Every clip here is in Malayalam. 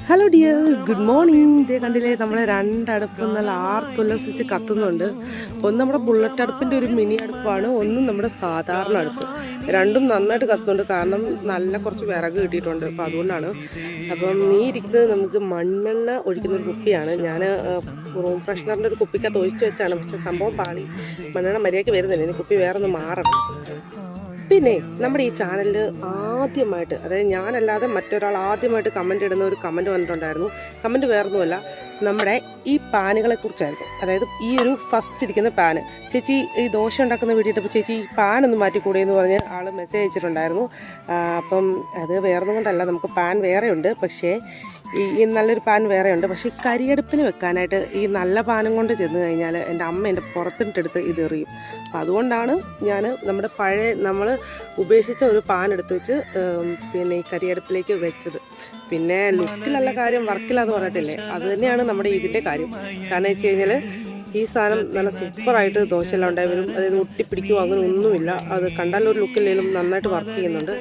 Hello dears, good morning. ഇതേ കണ്ടില്ലേ, നമ്മളെ രണ്ടടുപ്പ് നല്ല ആർത്തുല്ലസിച്ച് കത്തുന്നുണ്ട്. ഒന്ന് നമ്മുടെ ബുള്ളറ്റ് അടുപ്പിൻ്റെ ഒരു മിനി അടുപ്പാണ്, ഒന്നും നമ്മുടെ സാധാരണ അടുപ്പ്. രണ്ടും നന്നായിട്ട് കത്തുന്നുണ്ട്, കാരണം നല്ല കുറച്ച് വിറക് കിട്ടിയിട്ടുണ്ട്. അപ്പോൾ അതുകൊണ്ടാണ്. അപ്പം നീ ഇരിക്കുന്നത് നമുക്ക് മണ്ണെണ്ണ ഒഴിക്കുന്ന ഒരു കുപ്പിയാണ്. ഞാൻ റൂം ഫ്രഷ്നറിൻ്റെ ഒരു കുപ്പിക്കകത്ത് ഒഴിച്ച് വെച്ചാണ്, പക്ഷെ സംഭവം പാളി. മണ്ണെണ്ണ മര്യാദയ്ക്ക് വരുന്നില്ല, ഇനി കുപ്പി വേറെ ഒന്ന് മാറണം. പിന്നെ നമ്മുടെ ഈ ചാനലിൽ ആദ്യമായിട്ട്, അതായത് ഞാനല്ലാതെ മറ്റൊരാൾ ആദ്യമായിട്ട് കമൻ്റ് ഇടുന്ന ഒരു കമൻറ്റ് വന്നിട്ടുണ്ടായിരുന്നു. കമൻറ്റ് വേറൊന്നുമല്ല, നമ്മുടെ ഈ പാനുകളെ കുറിച്ചായിരുന്നു. അതായത് ഈ ഒരു ഫസ്റ്റ് ഇരിക്കുന്ന പാന്, ചേച്ചി ഈ ദോശ ഉണ്ടാക്കുന്ന വീഡിയോ ഇട്ടപ്പോൾ ചേച്ചി ഈ പാനൊന്ന് മാറ്റിക്കൂടെ എന്ന് പറഞ്ഞ് ആൾ മെസ്സേജ് അയച്ചിട്ടുണ്ടായിരുന്നു. അപ്പം അത് വേറൊന്നും കൊണ്ടല്ല, നമുക്ക് പാൻ വേറെയുണ്ട്, പക്ഷേ ഈ നല്ലൊരു പാൻ വേറെയുണ്ട്. പക്ഷേ ഈ കരിയടുപ്പിന് വെക്കാനായിട്ട് ഈ നല്ല പാനും കൊണ്ട് ചെന്ന് കഴിഞ്ഞാൽ എൻ്റെ അമ്മ എൻ്റെ പുറത്തിട്ടെടുത്ത് ഇതെറിയും. അപ്പം അതുകൊണ്ടാണ് ഞാൻ നമ്മുടെ പഴയ നമ്മൾ ഉപേക്ഷിച്ച ഒരു പാൻ എടുത്ത് വെച്ച് പിന്നെ ഈ കരിയടുപ്പിലേക്ക് വെച്ചത്. പിന്നെ ലുക്കിലല്ല കാര്യം, വർക്കിലാന്ന് പറയത്തില്ലേ, അത് തന്നെയാണ് നമ്മുടെ ഇതിൻ്റെ കാര്യം. കാരണം വെച്ച് കഴിഞ്ഞാൽ ഈ സാധനം നല്ല സൂപ്പറായിട്ട് ദോശയെല്ലാം ഉണ്ടായി വരും. അതായത് ഒട്ടിപ്പിടിക്കുക അങ്ങനെ ഒന്നുമില്ല. അത് കണ്ടാലൊരു ലുക്കില്ലെങ്കിലും നന്നായിട്ട് വർക്ക് ചെയ്യുന്നുണ്ട്.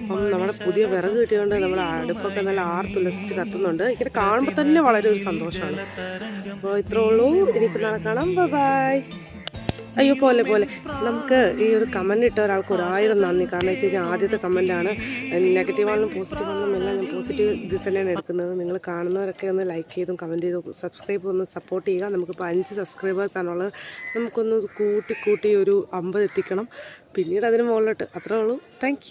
അപ്പം നമ്മുടെ പുതിയ വിറക് കിട്ടിയതുകൊണ്ട് നമ്മുടെ അടുപ്പൊക്കെ നല്ല ആർത്തുല്ലസിച്ച് കത്തുന്നുണ്ട്. ഇങ്ങനെ കാണുമ്പോൾ തന്നെ വളരെ ഒരു സന്തോഷമാണ്. അപ്പോൾ ഇത്രേ ഉള്ളൂ. എനിക്ക് നാളെ കാണാം. ബൈ. അയ്യോ, പോലെ നമുക്ക് ഈ ഒരു കമൻറ്റ് ഇട്ട ഒരാൾക്ക് 1000 നന്ദി. കാരണം വെച്ച് കഴിഞ്ഞാൽ ആദ്യത്തെ കമൻറ്റാണ്. നെഗറ്റീവാണെന്നും പോസിറ്റീവാണെന്നും എല്ലാം ഞാൻ പോസിറ്റീവ് ഇതിൽ തന്നെയാണ് എടുക്കുന്നത്. നിങ്ങൾ കാണുന്നവരൊക്കെ ഒന്ന് ലൈക്ക് ചെയ്തും കമൻറ്റ് ചെയ്തും സബ്സ്ക്രൈബ് ഒന്ന് സപ്പോർട്ട് ചെയ്യുക. നമുക്കിപ്പോൾ 5 സബ്സ്ക്രൈബേഴ്സാണുള്ളത്. നമുക്കൊന്ന് കൂട്ടി ഒരു 50 എത്തിക്കണം, പിന്നീട് അതിന് മുകളിലോട്ട്. അത്രേ ഉള്ളൂ. താങ്ക്